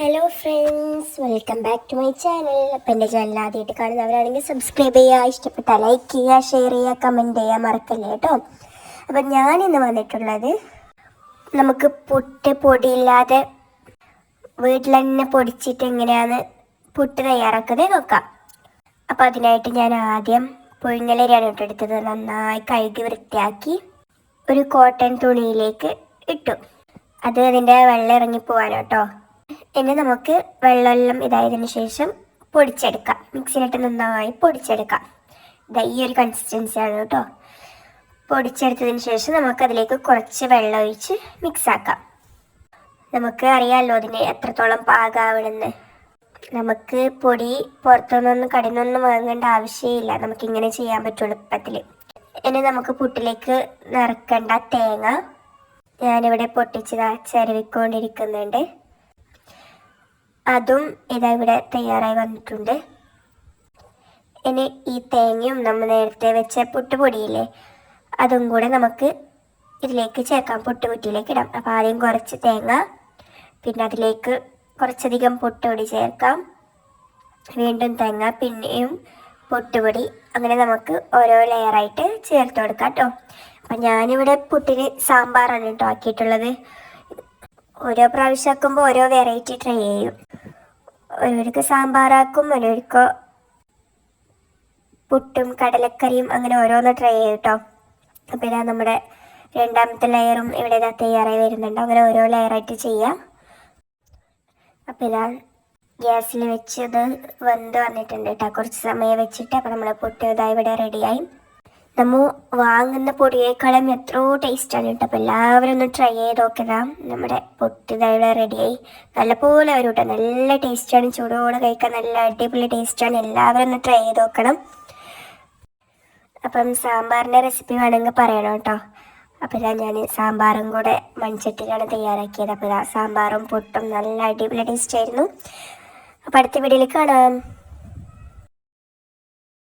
Hello friends, welcome back to my channel. അപ്പം എൻ്റെ channel ആദ്യമായിട്ട് കാണുന്നവരാണെങ്കിൽ സബ്സ്ക്രൈബ് ചെയ്യുക, ഇഷ്ടപ്പെട്ട ലൈക്ക് ചെയ്യുക, ഷെയർ ചെയ്യുക, കമൻറ്റ് ചെയ്യുക മറക്കല്ലേ കേട്ടോ. അപ്പം ഞാനിന്ന് വന്നിട്ടുള്ളത് നമുക്ക് പുട്ട് പൊടിയില്ലാതെ വീട്ടിൽ തന്നെ പൊടിച്ചിട്ട് എങ്ങനെയാണ് പുട്ട് തയ്യാറാക്കുന്നത് നോക്കാം. അപ്പം അതിനായിട്ട് ഞാൻ ആദ്യം പുഴുങ്ങലരിയാണ് ഇട്ടെടുത്തത്. നന്നായി കഴുകി വൃത്തിയാക്കി ഒരു കോട്ടൺ തുണിയിലേക്ക് ഇട്ടു. അത് അതിൻ്റെ വെള്ളം ഇറങ്ങിപ്പോവാനോ കേട്ടോ. ഇനി നമുക്ക് വെള്ളമെല്ലാം ഇതായതിനു ശേഷം പൊടിച്ചെടുക്കാം. മിക്സിയിലിട്ട് നന്നായി പൊടിച്ചെടുക്കാം. ഈ ഒരു കൺസിസ്റ്റൻസിയാണ് കേട്ടോ. പൊടിച്ചെടുത്തതിന് ശേഷം നമുക്കതിലേക്ക് കുറച്ച് വെള്ളം ഒഴിച്ച് മിക്സാക്കാം. നമുക്ക് അറിയാമല്ലോ അതിന് എത്രത്തോളം പാകാവണമെന്ന്. നമുക്ക് പൊടി പുറത്തുനിന്നൊന്നും കടന്നൊന്നും വാങ്ങേണ്ട ആവശ്യമില്ല. നമുക്കിങ്ങനെ ചെയ്യാൻ പറ്റും എളുപ്പത്തിൽ. ഇനി നമുക്ക് പുട്ടിലേക്ക് നിറക്കേണ്ട തേങ്ങ ഞാനിവിടെ പൊട്ടിച്ചതാ ചിരവിക്കൊണ്ടിരിക്കുന്നുണ്ട്. അതും ഇതാ ഇവിടെ തയ്യാറായി വന്നിട്ടുണ്ട്. ഇനി ഈ തേങ്ങയും നമ്മൾ നേരത്തെ വെച്ച പുട്ടുപൊടിയില്ലേ, അതും കൂടെ നമുക്ക് ഇതിലേക്ക് ചേർക്കാം. പുട്ടുകുറ്റിയിലേക്ക് ഇടാം. അപ്പോൾ ആദ്യം കുറച്ച് തേങ്ങ, പിന്നെ അതിലേക്ക് കുറച്ചധികം പുട്ടുപൊടി ചേർക്കാം. വീണ്ടും തേങ്ങ, പിന്നെയും പുട്ടുപൊടി, അങ്ങനെ നമുക്ക് ഓരോ ലെയറായിട്ട് ചേർത്ത് കൊടുക്കാം കേട്ടോ. അപ്പം ഞാനിവിടെ പുട്ടിന് സാമ്പാറാണ് കേട്ടോ ആക്കിയിട്ടുള്ളത്. ഓരോ പ്രാവശ്യം ആക്കുമ്പോൾ ഓരോ വെറൈറ്റി ട്രൈ ചെയ്യും. ഓരോരുക്ക് സാമ്പാറാക്കും, ഓരോരുക്ക് പുട്ടും കടലക്കറിയും, അങ്ങനെ ഓരോന്ന് ട്രൈ ചെയ്യും കേട്ടോ. അപ്പോൾ ഇതാ നമ്മുടെ രണ്ടാമത്തെ ലെയറും ഇവിടെ ഇതാ തയ്യാറായി വരുന്നുണ്ട്. അങ്ങനെ ഓരോ ലെയറായിട്ട് ചെയ്യാം. അപ്പോൾ ഇതാ ഗ്യാസിൽ വെച്ച് ഇത് വെന്ത് വന്നിട്ടുണ്ട് കേട്ടോ. കുറച്ച് സമയം വെച്ചിട്ട് അപ്പോൾ നമ്മൾ പുട്ട് ഇതാ ഇവിടെ റെഡിയായി. നമ്മൾ വാങ്ങുന്ന പൊടിയേക്കാളും എത്രയോ ടേസ്റ്റാണ് കേട്ടോ. അപ്പോൾ എല്ലാവരും ഒന്ന് ട്രൈ ചെയ്ത് നോക്കുക. നമ്മുടെ പുട്ട് ഇതായി റെഡിയായി. നല്ലപോലെ വരും കേട്ടോ. നല്ല ടേസ്റ്റാണ്. ചൂടോടെ കഴിക്കാൻ നല്ല അടിപൊളി ടേസ്റ്റാണ്. എല്ലാവരും ഒന്ന് ട്രൈ ചെയ്ത് നോക്കണം. അപ്പം സാമ്പാറിൻ്റെ റെസിപ്പി വേണമെങ്കിൽ പറയണം കേട്ടോ. അപ്പോൾ ഇതാ ഞാൻ സാമ്പാറും കൂടെ മൺചട്ടിയിലാണ് തയ്യാറാക്കിയത്. അപ്പോൾ ഇതാ സാമ്പാറും പുട്ടും നല്ല അടിപൊളി ടേസ്റ്റായിരുന്നു. അപ്പോൾ അടുത്ത വീഡിയോയിൽ കാണാം.